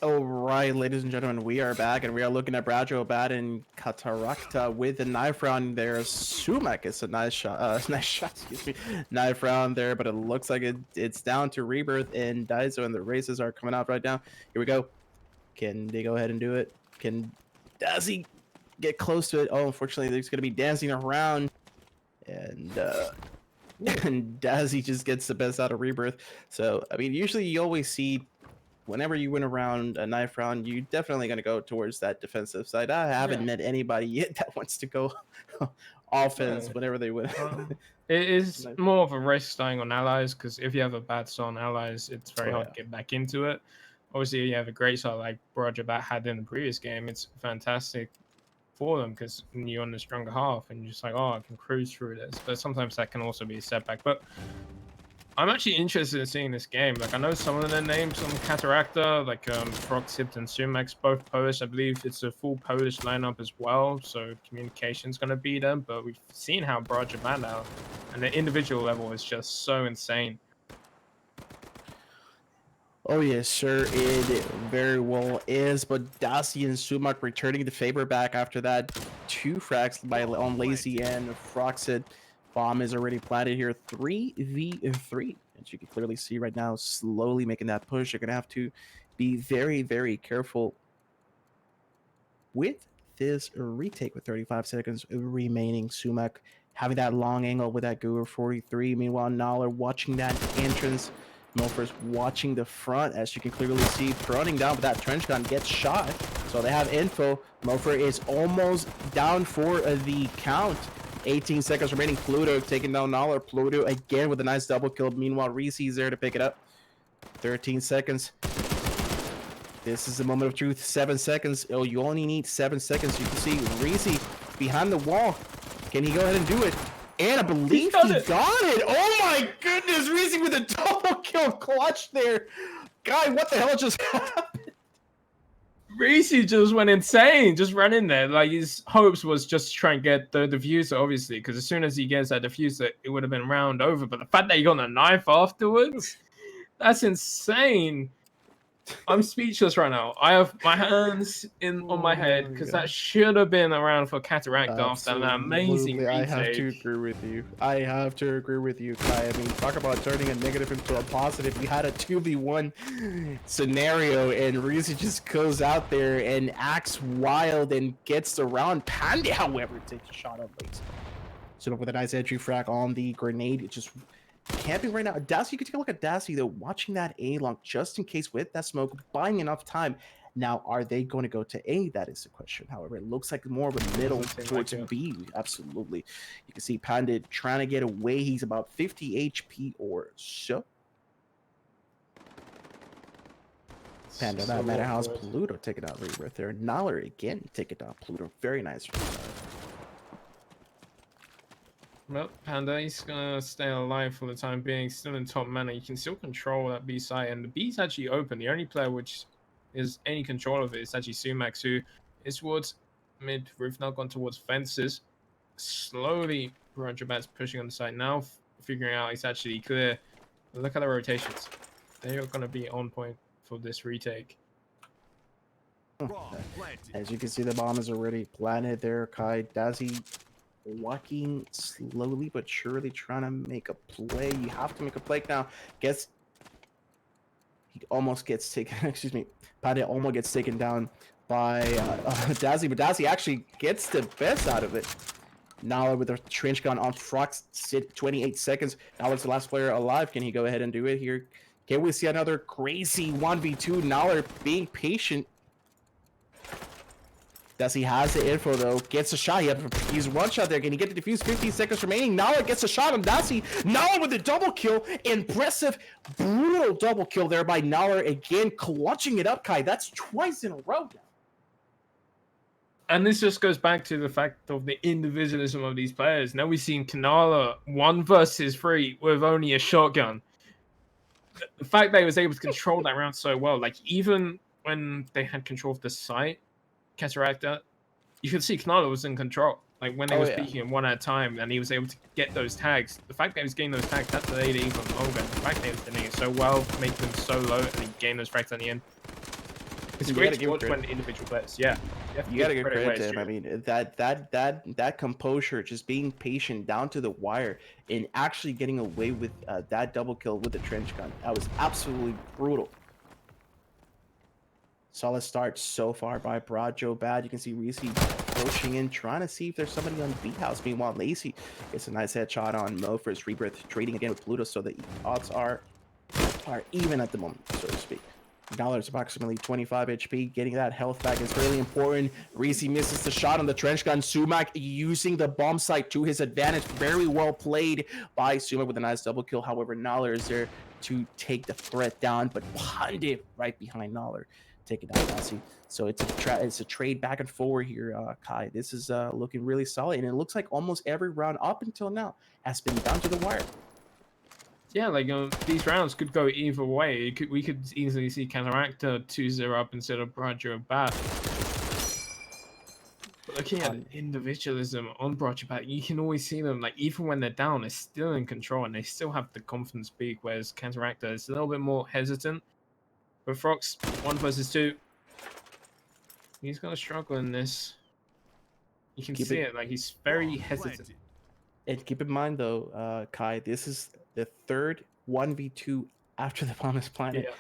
All right, ladies and gentlemen, we are back, and we are looking at Jobbat and Katarakta with a knife round there. Sumac is a nice shot, excuse me, knife round there, but it looks like it's down to Rebirth and Daiso, and the races are coming out right now. Here we go. Can they go ahead and do it? Does he get close to it? Oh, unfortunately, there's going to be dancing around, and and Dazzy just gets the best out of Rebirth. So, I mean, usually you always see whenever you win around a knife round, you're definitely going to go towards that defensive side. I haven't met anybody yet that wants to go offense whenever they win. It is more of a risk staying on allies, because if you have a bad start on allies, it's very hard to get back into it. Obviously, you have a great start like Jobbat had in the previous game. It's fantastic for them because you're on the stronger half and you're just like, oh, I can cruise through this. But sometimes that can also be a setback. But I'm actually interested in seeing this game. Like, I know some of the names on Katarakta, like Froxipt and Sumax, both Polish. I believe it's a full Polish lineup as well, so communication's going to be there. But we've seen how Jobbat now, and the individual level is just so insane. Oh yes, sir, it very well is. But Dasi and Sumac returning the favor back after that 2 frags on Lazy and Froxit. Bomb is already planted here, 3v3. As you can clearly see right now, slowly making that push. You're going to have to be very, very careful with this retake with 35 seconds remaining. Sumac having that long angle with that Guru 43. Meanwhile, Naller watching that entrance. Milford's watching the front, as you can clearly see, running down, but that trench gun gets shot. So they have info. Milford is almost down for the count. 18 seconds remaining. Pluto taking down Naller. Pluto again with a nice double kill. Meanwhile, Reese is there to pick it up. 13 seconds. This is the moment of truth. 7 seconds. Oh, you only need 7 seconds. You can see Reese behind the wall. Can he go ahead and do it? And I believe he got it. Oh my goodness, Reese with a double kill clutch there. Guy, what the hell just happened? Reese just went insane, just ran in there. Like, his hopes was just to try and get the diffuser, obviously, because as soon as he gets that diffuser, it would have been round over. But the fact that he got a knife afterwards, that's insane. I'm speechless right now. I have my hands on my head because that should have been around for Katarakta after that amazing retake. I have to agree with you. I have to agree with you, Kai. I mean, talk about turning a negative into a positive. We had a 2v1 scenario, and Reese just goes out there and acts wild and gets the round. Pandey, however, takes a shot on base. So with a nice entry frag on the grenade, it just camping right now. Dassie, you can take a look at Dassie though, watching that A long just in case with that smoke, buying enough time. Now, are they going to go to A? That is the question. However, it looks like more of a middle towards B. Absolutely. You can see Pandit trying to get away. He's about 50 HP or so. Panda, that Manorhouse, Pluto taking out Rebirth there. Naller again taking out Pluto. Very nice. Well, Panda, he's gonna stay alive for the time being, still in top mana. You can still control that B site, and the B's actually open. The only player which is any control of it is actually Sumax, who is towards mid roof, now gone towards fences. Slowly, Jobbat's pushing on the side now, figuring out it's actually clear. Look at the rotations. They are gonna be on point for this retake. As you can see, the bomb is already planted there. Kai Dazi walking slowly but surely, trying to make a play. You have to make a play now. Guess he almost gets taken. Excuse me, Paddy almost gets taken down by Dazzy, but Dazzy actually gets the best out of it. Naller with a trench gun on Frox, 28 seconds. Naller's the last player alive. Can he go ahead and do it here? Can we see another crazy 1v2? Naller being patient. Dazzy has the info though, gets a shot. He's one shot there. Can he get the defuse? 15 seconds remaining. Naller gets a shot on Dazzy. Naller with a double kill. Impressive, brutal double kill there by Naller. Again, clutching it up, Kai. That's twice in a row now. And this just goes back to the fact of the individualism of these players. Now we've seen Kanala 1 versus 3 with only a shotgun. The fact that he was able to control that round so well, like even when they had control of the site, Katarakta, you could see Kanala was in control. Like when they were speaking in one at a time, and he was able to get those tags. The fact that he was getting those tags, that delayed it even longer. The fact that he was doing it so well, making them so low, and he gained those frags at the end. It's You great gotta to give watch credit. when individual players. Yeah, You gotta give where credit to it's him. I due. mean, that composure, just being patient down to the wire, and actually getting away with that double kill with the trench gun. That was absolutely brutal. Solid start so far by Jobbat. You can see Reese approaching in, trying to see if there's somebody on B house. Meanwhile, Lacey gets a nice headshot on Mo for his rebirth, trading again with Pluto, so the odds are even at the moment, so to speak. Dollar's approximately 25 HP. Getting that health back is really important. Reese misses the shot on the trench gun. Sumac using the bomb site to his advantage. Very well played by Sumac with a nice double kill. However, Nala is there to take the threat down, but Pandit right behind Nala. Take it down, Lassie. So it's a trade back and forward here, Kai. This is looking really solid, and it looks like almost every round up until now has been down to the wire. Yeah, like these rounds could go either way. We could easily see Katarakta 2-0 up instead of Jobbat. But looking at individualism on Jobbat, you can always see them, like, even when they're down, they're still in control and they still have the confidence peak, whereas Katarakta is a little bit more hesitant. But Frox, 1 versus 2, he's going to struggle in this. You can see it, like, he's very hesitant. And keep in mind, though, Kai, this is the third 1v2 after the bomb is planted. Yeah.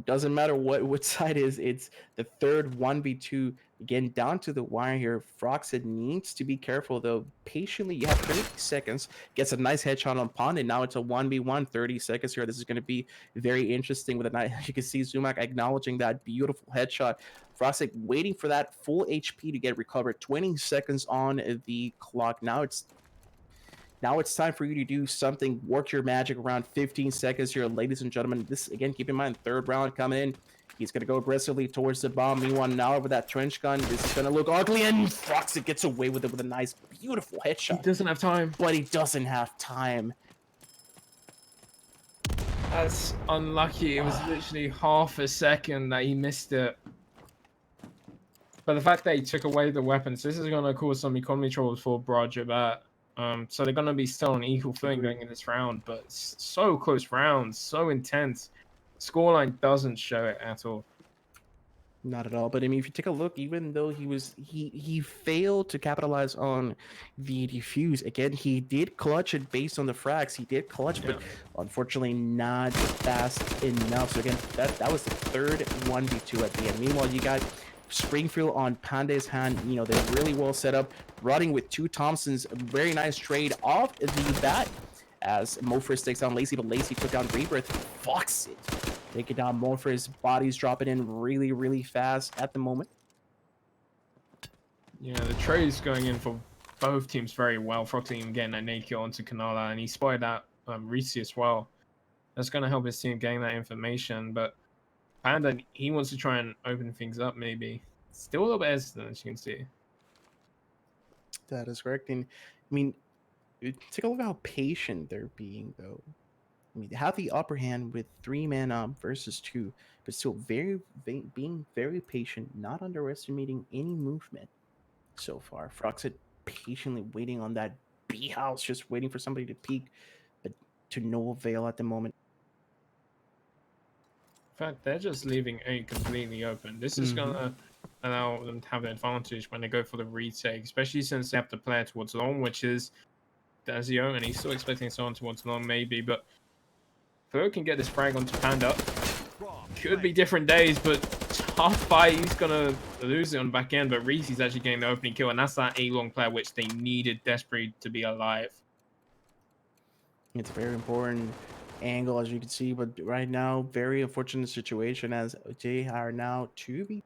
Doesn't matter which side is, it's the third 1v2. Again, down to the wire here. Froxit needs to be careful, though. Patiently, you have 30 seconds. Gets a nice headshot on Pond, and now it's a 1v1, 30 seconds here. This is going to be very interesting with a night. You can see Zumak acknowledging that beautiful headshot. Froxit waiting for that full HP to get recovered. 20 seconds on the clock. Now it's time for you to do something, work your magic around 15 seconds here, ladies and gentlemen. This, again, keep in mind, third round coming in. He's going to go aggressively towards the bomb. Meanwhile, now with that trench gun, this is going to look ugly, and Froxit gets away with it with a nice, beautiful headshot. He doesn't have time. But he doesn't have time. That's unlucky. It was literally half a second that he missed it. But the fact that he took away the weapons, this is going to cause some economy troubles for Jobbat. So they're going to be still on equal footing going in this round, but it's so close rounds, so intense. Scoreline doesn't show it at all. Not at all. But I mean, if you take a look, even though he failed to capitalize on the defuse, again, he did clutch it based on the frags. He did clutch, but unfortunately not fast enough. So again, that was the third 1v2 at the end. Meanwhile, you got Springfield on Pandey's hand. You know, they're really well set up, running with 2 Thompsons. A very nice trade off the bat as Morphers takes down Lacey, but Lacey took down Rebirth. Fox it. Take it down. Morphers' body's dropping in really, really fast at the moment. Yeah, the trade's going in for both teams very well. Fox even getting that nade kill onto Kanala, and he spotted out Reese as well. That's going to help his team gain that information, but Panda, he wants to try and open things up, maybe. Still a little bit hesitant, as you can see. That is correct. And I mean, take a look at how patient they're being, though. I mean, they have the upper hand with 3 men up versus 2, but still being very patient, not underestimating any movement so far. Froxit patiently waiting on that B house, just waiting for somebody to peek, but to no avail at the moment. In fact, they're just leaving A completely open. This is going to allow them to have an advantage when they go for the retake, especially since they have to play towards long, which is Dazio, and he's still expecting someone towards long, maybe, but Flo can get this frag onto Panda. Could be different days, but tough fight. He's going to lose it on the back end, but Reese is actually getting the opening kill, and that's that A-long player which they needed desperately to be alive. It's a very important angle, as you can see, but right now, very unfortunate situation as they are now 2v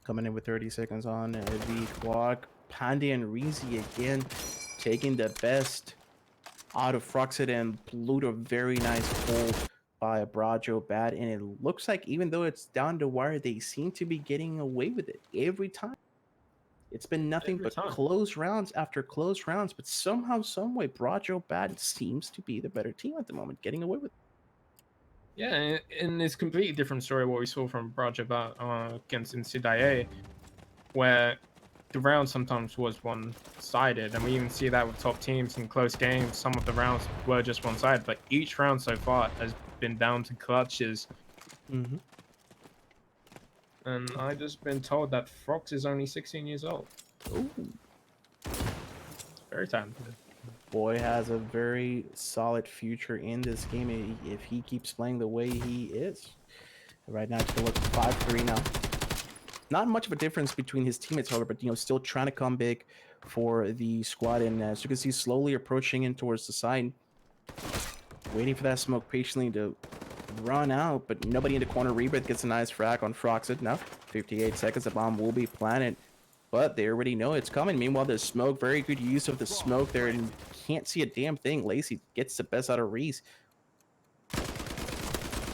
coming in with 30 seconds on the clock. Pandy and Reezy again taking the best out of Froxit and Pluto. Very nice pull by Jobbat, and it looks like even though it's down the wire, they seem to be getting away with it every time. It's been nothing but close rounds after close rounds, but somehow, someway, Jobbat seems to be the better team at the moment, getting away with it. Yeah, and it's a completely different story what we saw from Jobbat against Insidae, where the round sometimes was one-sided, and we even see that with top teams in close games. Some of the rounds were just one-sided, but each round so far has been down to clutches. And I just been told that Frox is only 16 years old. Ooh. Very talented. Boy has a very solid future in this game if he keeps playing the way he is. Right now, it's look 5-3 now. Not much of a difference between his teammates, however, but still trying to come big for the squad. And as you can see, slowly approaching in towards the side, waiting for that smoke patiently to run out, but nobody in the corner. Rebirth gets a nice frag on Froxit. Now, 58 seconds, the bomb will be planted, but they already know it's coming. Meanwhile, there's smoke. Very good use of the smoke there, and can't see a damn thing. Lacey gets the best out of Reese.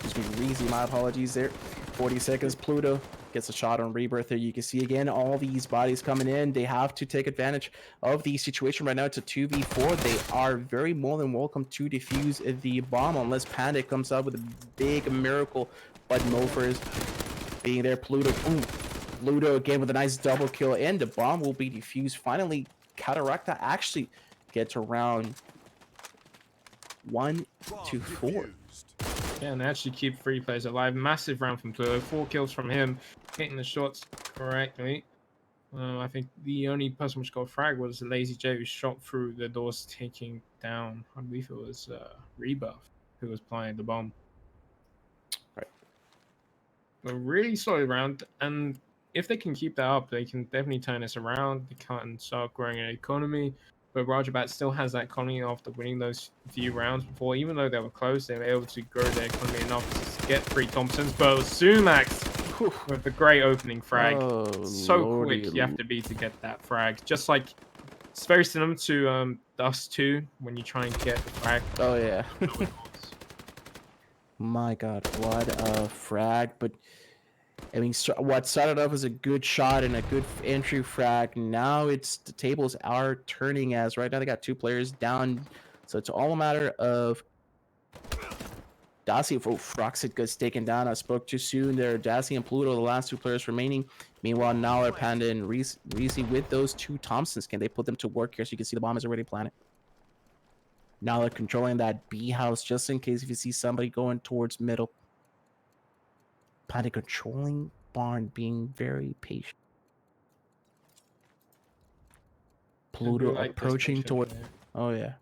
Excuse me, Reese, my apologies there. 40 seconds, Pluto gets a shot on Rebirth there. You can see again all these bodies coming in. They have to take advantage of the situation right now. It's a 2v4. They are very more than welcome to defuse the bomb unless Panda comes out with a big miracle. But Mofers being there, Pluto again with a nice double kill, and the bomb will be defused. Finally, Katarakta actually gets around 1 to 4. Yeah, and they actually keep 3 players alive. Massive round from Pluto. 4 kills from him, hitting the shots correctly. I think the only person which got a frag was Lazy J, who shot through the doors, taking down, I believe it was Rebuff, who was playing the bomb. Right. A really solid round, and if they can keep that up, they can definitely turn this around. They can start growing an economy. But Rajabat still has that economy after winning those few rounds before. Even though they were close, they were able to grow their economy enough to get 3 Thompsons. But Sumax with the great opening frag. So Lordy. quick you have to be to get that frag. Just like, it's very similar to Dust 2 when you try and get the frag. Oh, yeah. My God, what a frag. But I mean, what started off as a good shot and a good entry frag, now it's the tables are turning, as right now they got 2 players down. So it's all a matter of Daci. Froxit gets taken down. I spoke too soon there. Daci and Pluto, the last 2 players remaining. Meanwhile, Nala, Panda, and Reese with those 2 Thompsons. Can they put them to work here? So you can see the bomb is already planted. Nala controlling that B house just in case if you see somebody going towards middle. Panda controlling barn, being very patient. Pluto like approaching toward. Oh yeah.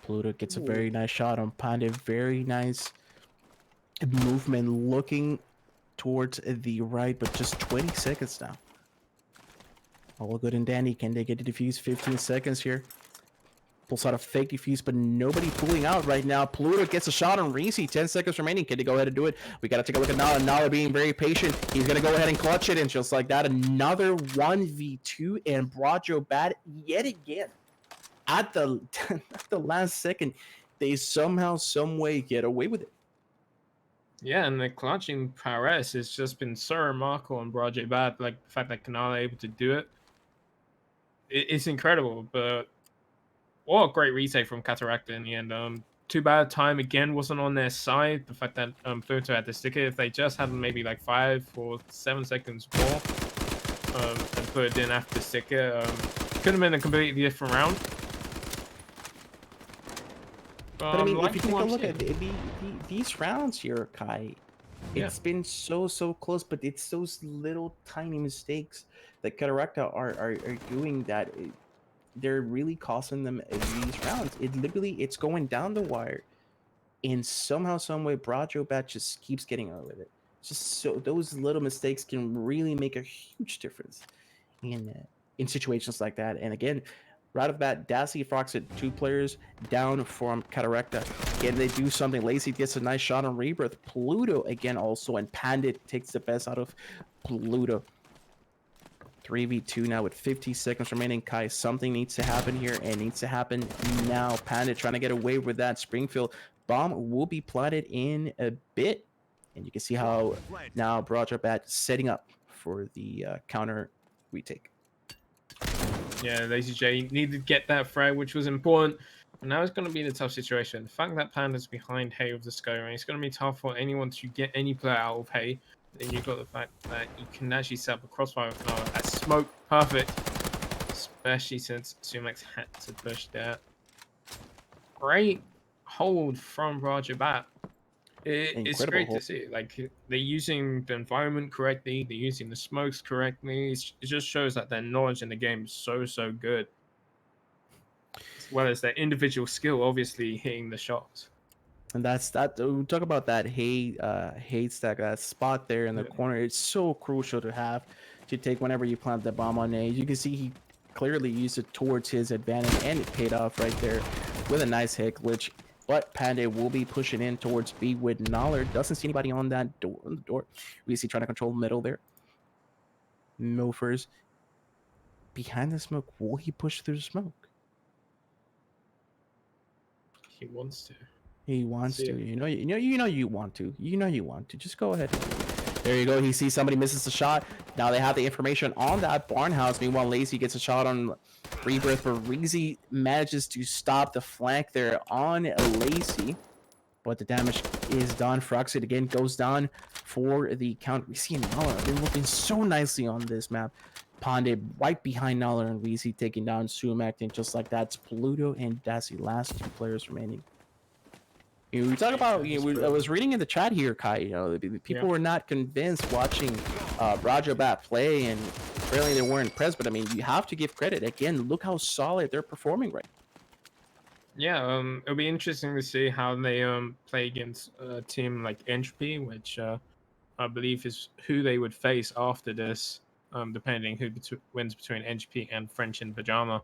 Pluto gets a very nice shot on Panda. Very nice movement, looking towards the right, but just 20 seconds now. All good and dandy. Can they get to defuse? 15 seconds here. Pulls out a fake defuse, but nobody pulling out right now. Pluto gets a shot on Reese. 10 seconds remaining. Can they go ahead and do it? We got to take a look at Nala. Nala being very patient. He's going to go ahead and clutch it. And just like that, another 1v2. And Jobbat yet again. At the last second, they somehow, some way get away with it. Yeah, and the clutching prowess has just been so remarkable on Jobbat. Like, the fact that Kanala able to do it. It's incredible, but what a great retake from Katarakta in the end. Too bad time again wasn't on their side. The fact that Pluto had the sticker, if they just had maybe like 5 or 7 seconds more, and Pluto didn't have the sticker, could have been a completely different round. But I mean, if you take a look at these rounds here, Kai, it's been so close, but it's those little tiny mistakes that Katarakta are doing that they're really costing them these rounds. It's going down the wire, and somehow, some way, Jobbat just keeps getting away with it. Just so those little mistakes can really make a huge difference in situations like that. And again, right off the bat, Daci, Froxit, 2 players down from Katarakta. Again, they do something. Lacy gets a nice shot on Rebirth. Pluto again also, and Pandit takes the best out of Pluto. 3v2 now with 50 seconds remaining. Kai, something needs to happen here, and needs to happen now. Pandit trying to get away with that. Springfield bomb will be planted in a bit. And you can see how now Jobbat setting up for the counter retake. Yeah, Lazy J needed to get that frag, which was important. And now it's going to be the tough situation. The fact that Panda's behind Hay with the Sky, it's going to be tough for anyone to get any player out of Hay. Then you've got the fact that you can actually set up a crossfire with Nala. That smoke, perfect. Especially since Sumax had to push that. Great hold from Jobbat. It's Incredible great to hold. see. Like they're using the environment correctly, they're using the smokes correctly. It just shows that their knowledge in the game is so good, as well as their individual skill, obviously hitting the shots. And that's that. We talk about that hate stack, that spot there in the Yeah. corner. It's so crucial to have to take whenever you plant the bomb on A. You can see he clearly used it towards his advantage, and it paid off right there with a nice hit glitch. But Panda will be pushing in towards B with Nollard. Doesn't see anybody on that door. We see trying to control middle there. Milfers behind the smoke. Will he push through the smoke? He wants to. He wants See to. it. You want to. You know you want to. Just go ahead. There you go. He sees somebody misses the shot. Now they have the information on that barn house. Meanwhile, Lazy gets a shot on Rebirth, but Reezy manages to stop the flank there on Lacy. But the damage is done. Froxit again goes down for the count. Reezy and Nala have been looking so nicely on this map. Pondé right behind Nala and Reezy taking down Sumac, and just like that, it's Pluto and Dassy, last 2 players remaining. We talk about, I was reading in the chat here, Kai, people were not convinced watching Roger Bat play, and apparently they weren't impressed, but I mean, you have to give credit. Again, look how solid they're performing right now. Yeah, it'll be interesting to see how they play against a team like Entropy, which I believe is who they would face after this, depending who wins between Entropy and French in Pajama,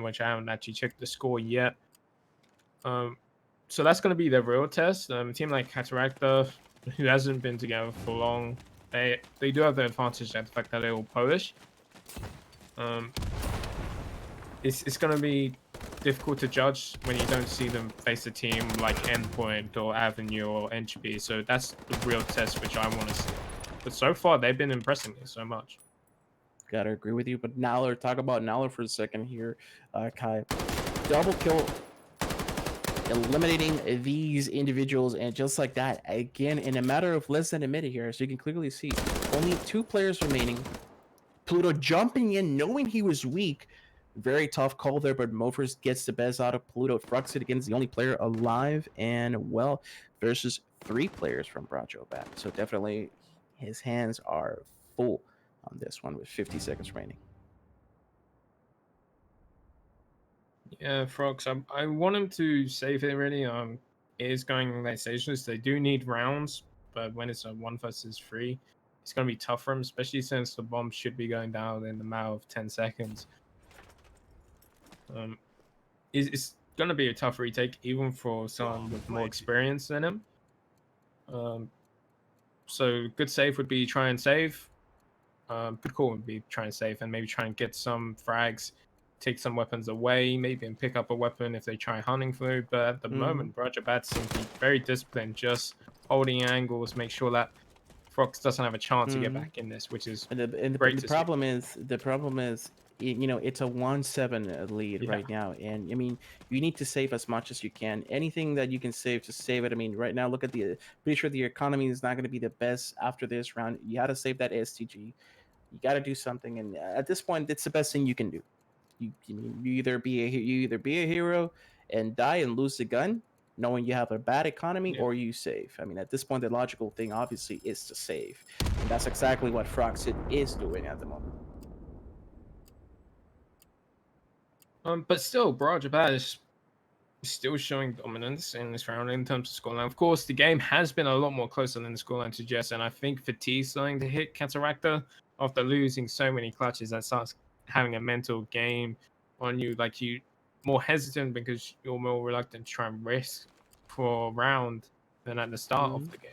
which I haven't actually checked the score yet. So that's going to be the real test. A team like Katarakta, who hasn't been together for long, they do have the advantage at the fact that they're all Polish. It's going to be difficult to judge when you don't see them face a team like Endpoint or Avenue or Entropy. So that's the real test which I want to see. But so far, they've been impressing me so much. Gotta agree with you. But Nowler, talk about Nowler for a second here, Kai. Double kill, eliminating these individuals, and just like that, again, in a matter of less than a minute here, so you can clearly see only 2 players remaining. Pluto jumping in, knowing he was weak. Very tough call there, but Mofers gets the best out of Pluto. Fruxit again is the only player alive, and well, versus 3 players from Bracho back. So definitely his hands are full on this one with 50 seconds remaining. Yeah, Frogs. I want him to save it really. It is going late stations. They do need rounds, but when it's a 1 versus 3, it's going to be tough for him, especially since the bomb should be going down in the matter of 10 seconds. It's going to be a tough retake, even for someone with more experience than him. So good save would be try and save. Good call would be try and save, and maybe try and get some frags, take some weapons away, maybe and pick up a weapon if they try hunting through. But at the moment, Roger Bats seems to be very disciplined, just holding angles, make sure that Frox doesn't have a chance to get back in this, which is the problem is it's a 1-7 lead right now, and I mean you need to save as much as you can. Anything that you can save, just save it. I mean, right now, look at pretty sure the economy is not going to be the best after this round. You got to save that STG. You got to do something, and at this point, it's the best thing you can do. You either be a hero and die and lose the gun, knowing you have a bad economy, or you save. I mean, at this point, the logical thing obviously is to save, and that's exactly what Froxit is doing at the moment. But still, Brajabat is still showing dominance in this round in terms of scoreline. Of course, the game has been a lot more closer than the scoreline suggests, and I think fatigue's starting to hit Katarakta after losing so many clutches. That starts having a mental game on you, like you more hesitant because you're more reluctant to try and risk for a round than at the start of the game.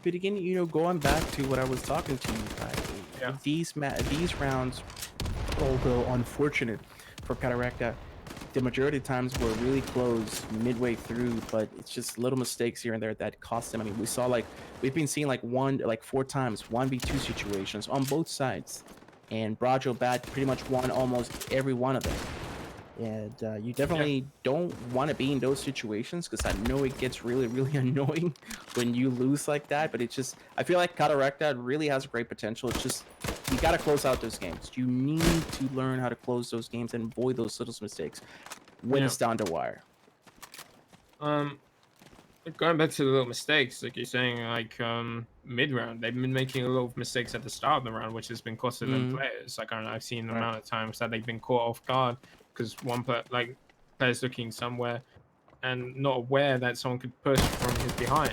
But again, going back to what I was talking to you about, these rounds, although unfortunate for Katarakta, the majority of times were really close midway through, but it's just little mistakes here and there that cost them. I mean, we've been seeing like 4 times 1v2 situations on both sides, and Brajo Bat pretty much won almost every one of them. And you definitely don't want to be in those situations, because I know it gets really, really annoying when you lose like that. But it's just, I feel like Katarakta really has great potential. It's just, you got to close out those games. You need to learn how to close those games and avoid those little mistakes when it's down to wire. Going back to the little mistakes, like you're saying, like mid round, they've been making a lot of mistakes at the start of the round, which has been costing them players. Like I don't know, I've seen the amount of times that they've been caught off guard because player's looking somewhere and not aware that someone could push from his behind.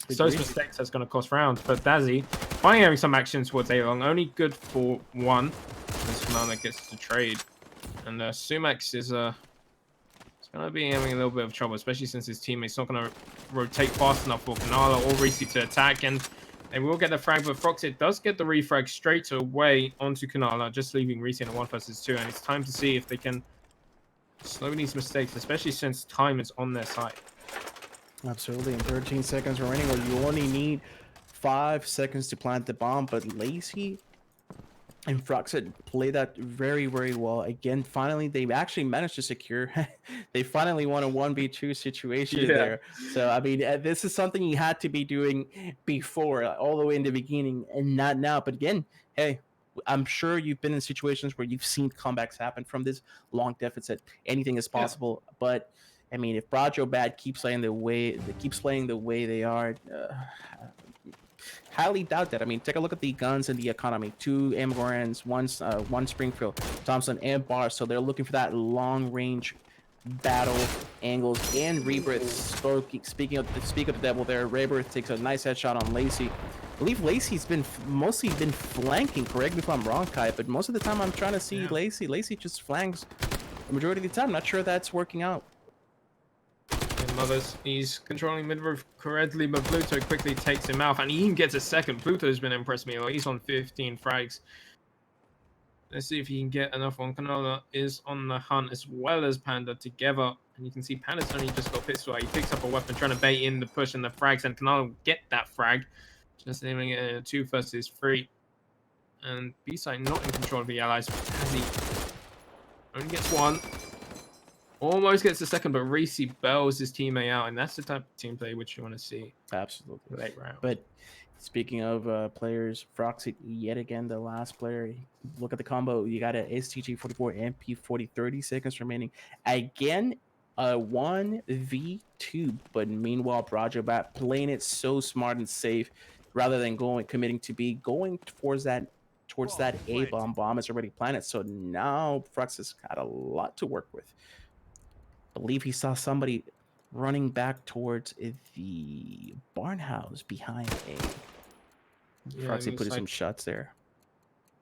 It's those mistakes that's going to cost rounds. But Dazzy finally having some action towards A-Long, only good for one. This commander gets to trade, and Sumax is going to be having a little bit of trouble, especially since his teammate's not going to rotate fast enough for Kanala or Reese to attack. And they will get the frag, but Froxit does get the refrag straight away onto Kanala, just leaving Reese in a 1 versus 2. And it's time to see if they can slow these mistakes, especially since time is on their side. Absolutely. In 13 seconds remaining, where you only need 5 seconds to plant the bomb, but Lazy and Froxit play that very, very well. Again, finally, they've actually managed to secure. They finally won a 1v2 situation there. So, I mean, this is something you had to be doing before, all the way in the beginning, and not now. But again, hey, I'm sure you've been in situations where you've seen comebacks happen from this long deficit. Anything is possible. But, I mean, if Jobbat keeps playing the way they are, highly doubt that. I mean, take a look at the guns and the economy. 2 Amgorans, one Springfield, Thompson, and Bar. So they're looking for that long range battle angles and Rebirth. Speaking of the devil there, Rebirth takes a nice headshot on Lacey. I believe Lacey's mostly been flanking. Correct me if I'm wrong, Kai, but most of the time I'm trying to see Lacey. Lacey just flanks the majority of the time. I'm not sure that's working out. Mothers, he's controlling mid-roof correctly, but Pluto quickly takes him out, and he even gets a second. Pluto's been impressed me a lot. He's on 15 frags. Let's see if he can get enough on. Kanala is on the hunt as well as Panda together, and you can see Panda's only just got pistol out. He picks up a weapon, trying to bait in the push and the frags, and Kanala will get that frag, just leaving it a 2 versus 3. And B-side not in control of the allies, as he only gets 1. Almost gets the second, but Reese bails his teammate out, and that's the type of team play which you want to see. Absolutely. Late round. But speaking of players, Froxit yet again the last player. Look at the combo. You got a STG 44 MP 40, 30 seconds remaining. Again, a 1v2. But meanwhile, Jobbat playing it so smart and safe, rather than committing to B, going towards that A-bomb is already planted. So now Froxit's got a lot to work with. Believe he saw somebody running back towards the barn house behind A. Froxy put some shots there.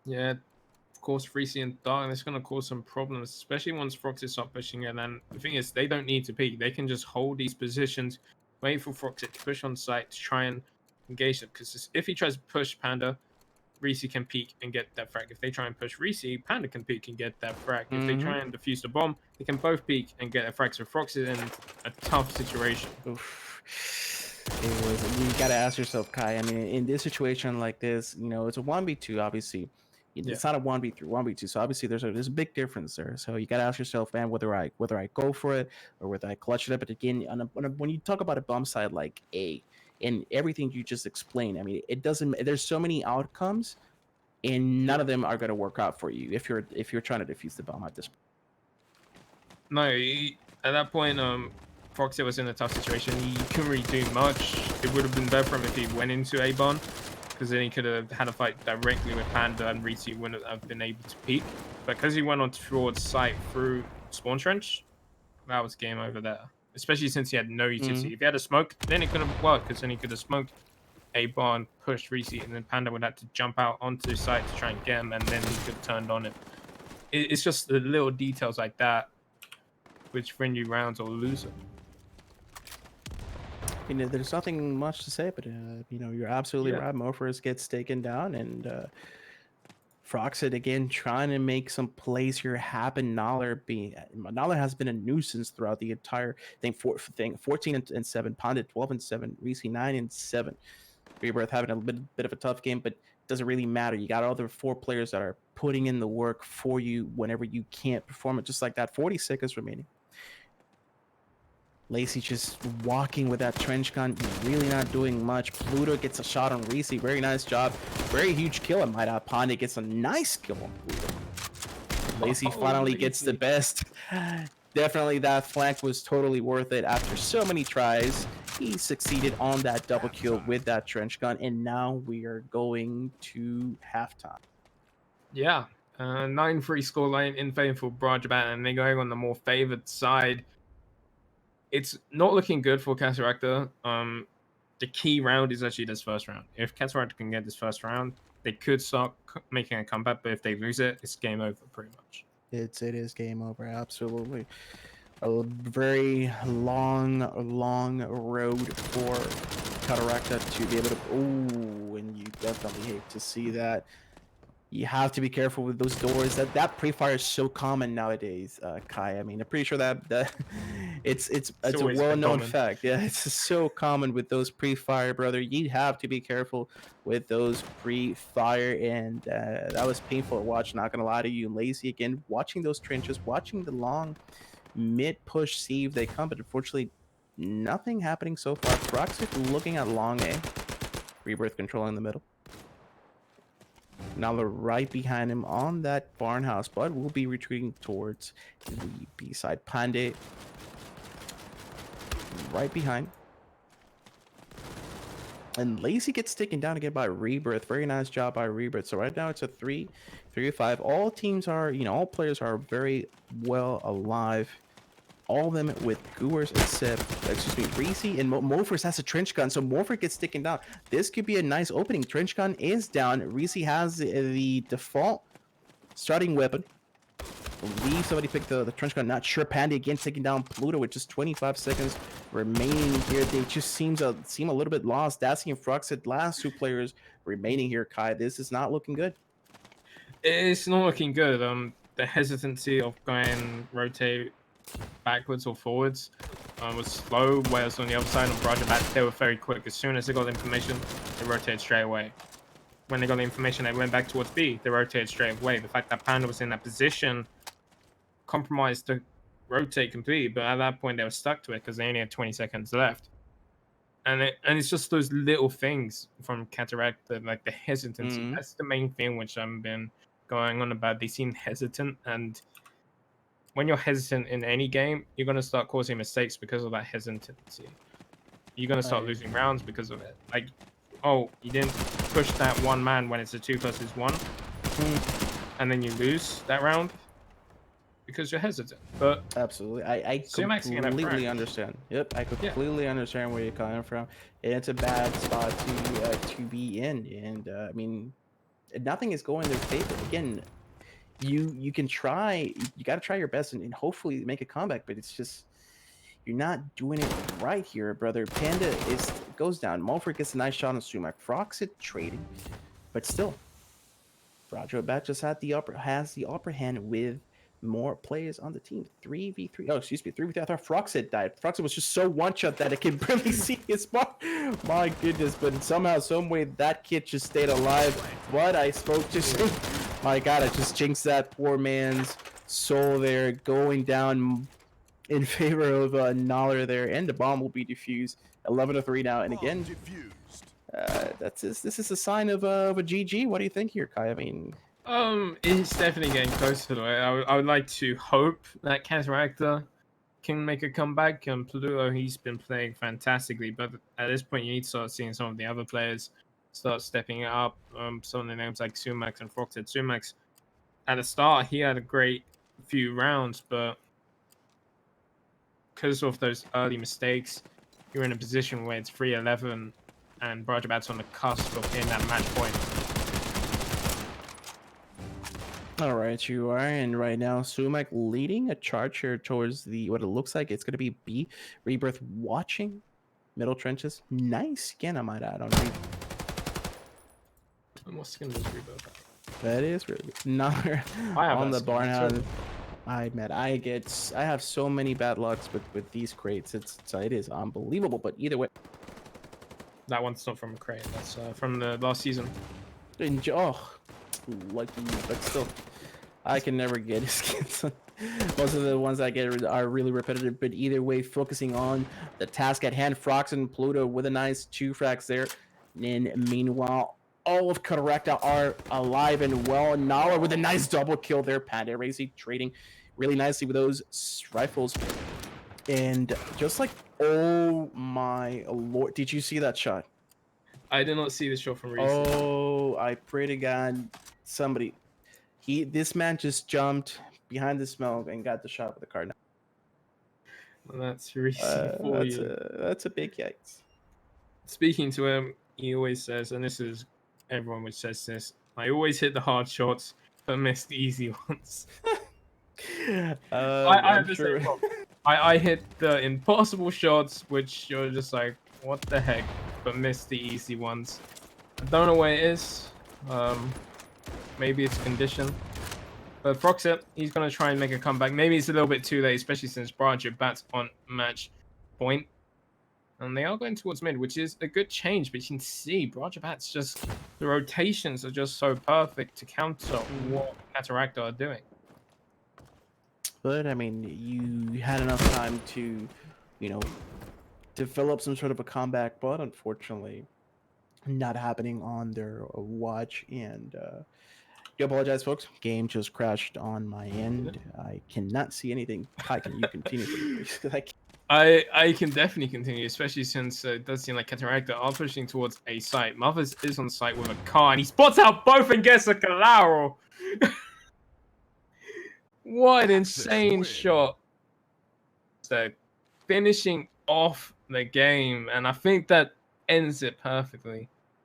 Yeah, of course, Freezy and Dark, and it's going to cause some problems, especially once Froxy start pushing it. And the thing is, they don't need to peek. They can just hold these positions, wait for Froxy to push on site to try and engage them. Because if he tries to push Panda, Reese can peek and get that frag. If they try and push Reese, Panda can peek and get that frag. If they try and defuse the bomb, they can both peek and get a frag. So Froxy in a tough situation. Oof. You gotta ask yourself, Kai. I mean, in this situation like this, you know, it's a 1v2, obviously. It's not a 1v3, 1v2. So obviously there's a big difference there. So you gotta ask yourself, man, whether I go for it or whether I clutch it up. But again, when you talk about a bomb side like A, and everything you just explained, I mean, it doesn't. There's so many outcomes, and none of them are going to work out for you if you're trying to defuse the bomb at this point. No, at that point, Foxy was in a tough situation. He couldn't really do much. It would have been better for him if he went into A-Bon, because then he could have had a fight directly with Panda, and Reese wouldn't have been able to peek. But because he went on towards site through spawn trench, that was game over there. Especially since he had no utility. If he had a smoke, then it could have worked, because then he could have smoked A-Bon, pushed Reese, and then Panda would have to jump out onto site to try and get him, and then he could have turned on him. It's just the little details like that which win you rounds or lose them. You know, there's nothing much to say, but you know, you're absolutely right. Morphers gets taken down, and Froxit again trying to make some plays here happen. Naller has been a nuisance throughout the entire thing. 14 and 7, Panda 12 and 7, Reese 9 and 7. Rebirth having a bit of a tough game, but it doesn't really matter. You got other 4 players that are putting in the work for you whenever you can't perform it. Just like that, 40 seconds remaining. Lacey just walking with that trench gun, really not doing much. Pluto gets a shot on Reese. Very nice job. Very huge kill. And might Panda gets a nice kill on Pluto. Lacey finally gets the best. definitely that flank was totally worth it. After so many tries, he succeeded on that double kill with that trench gun, and now we are going to halftime. Yeah, 9-3 scoreline in favor for Broadband, and they're going on the more favored side. It's not looking good for Katarakta. The key round is actually this first round. If Katarakta can get this first round, they could start making a comeback, but if they lose it, it's game over pretty much. It is game over, absolutely. A very long road for Katarakta to be able to. Oh, and you definitely hate to see that. You have to be careful with those doors. That pre-fire is so common nowadays, Kai. I mean, I'm pretty sure that it's a well-known fact. Yeah, it's so common with those pre-fire, brother. You have to be careful with those pre-fire, and that was painful to watch. Not gonna lie to you, Lazy again, watching those trenches, watching the long mid-push, see if they come, but unfortunately, nothing happening so far. Proxic looking at long A, Rebirth controlling the middle. Now they're right behind him on that barn house, but we'll be retreating towards the B side. Pandey right behind. And Lazy gets taken down again by Rebirth. Very nice job by Rebirth. So right now it's a 3-5. All teams are, all players are very well alive. All of them with Goers except, Reese, and Morphers has a trench gun, so Morpher gets taken down. This could be a nice opening. Trench gun is down. Reese has the default starting weapon. I believe somebody picked the trench gun. Not sure. Pandy again taking down Pluto with just 25 seconds remaining here. They just seem a little bit lost. Dassy and Froxit, last two players remaining here, Kai. This is not looking good. It's not looking good. The hesitancy of going rotate backwards or forwards was slow, whereas on the other side, on Roger back, they were very quick. As soon as they got the information, they rotated straight away. When they got the information, they went back towards B, they rotated straight away. The fact that Panda was in that position compromised to rotate completely, but at that point, they were stuck to it because they only had 20 seconds left. And it's just those little things from Katarakta, like the hesitancy. That's the main thing which I've been going on about. They seem hesitant, and when you're hesitant in any game, you're going to start causing mistakes because of that hesitancy. You're going to start losing rounds because of it. Like, oh, you didn't push that one man when it's a 2 versus 1, and then you lose that round because you're hesitant. But absolutely, I completely understand. Yep, I completely understand where you're coming from. And it's a bad spot to be in, and I mean, nothing is going in their favor. Again, you can try, you got to try your best and hopefully make a comeback, but it's just you're not doing it right here, brother. Panda goes down. Mulford gets a nice shot on Sumac. Froxit trading, but still, Roger Bat just has the upper hand with more players on the team. 3v3. Oh, excuse me, 3v3. I thought Froxit died. Froxit was just so one-shot that it can barely see his mark. My goodness, but somehow, some way, that kid just stayed alive. But I spoke to my God, I just jinxed that poor man's soul there, going down in favor of Noller there, and the bomb will be defused. 11-3 now, and again, this is a sign of a GG. What do you think here, Kai? I mean, it's definitely getting close to it. I would like to hope that Katarakta can make a comeback. Pluto, he's been playing fantastically, but at this point, you need to start seeing some of the other players start stepping up. Some of the names like Sumax and Froxit. Sumax, at the start, he had a great few rounds, but because of those early mistakes, you're in a position where it's 3-11 and Brajabat's on the cusp of hitting that match point. All right, you are, and right now Sumac leading a charge here towards what it looks like it's going to be B. Rebirth watching middle trenches. Nice skin, I might add on Rebirth. And what skin does Rebirth? That is really good. Not on the barn house. I have so many bad lucks with these crates. It is unbelievable. But either way, that one's not from a crate. That's from the last season. Lucky, but still, I can never get his skins. Most of the ones I get are really repetitive. But either way, focusing on the task at hand, Frox and Pluto with a nice 2 frags there. And meanwhile, all of Katarakta are alive and well. Nala with a nice double kill there. Panda Racy trading really nicely with those rifles. And just like, oh my lord, did you see that shot? I did not see the shot from Reese. Oh, I pray to God, somebody. This man just jumped behind the smoke and got the shot with the card. Well, that's Reese for you. That's a big yikes. Speaking to him, he always says, and this is everyone which says this, I always hit the hard shots but miss the easy ones. I have the same problem. I hit the impossible shots, which you're just like, what the heck, but miss the easy ones. I don't know where it is. Maybe it's condition. But Froxit, he's going to try and make a comeback. Maybe it's a little bit too late, especially since Jobbat's on match point. And they are going towards mid, which is a good change. But you can see Jobbat's just, the rotations are just so perfect to counter what Katarakta are doing. But I mean, you had enough time to, you know, develop some sort of a comeback, but unfortunately, not happening on their watch. And do apologize, folks. Game just crashed on my end. I cannot see anything. Kai, can you continue, please? I can definitely continue, especially since it does seem like Katarakta are pushing towards a site. Mothers is on site with a car, and he spots out both and gets a Kalaro. What an insane shot. So, finishing off the game, and I think that ends it perfectly.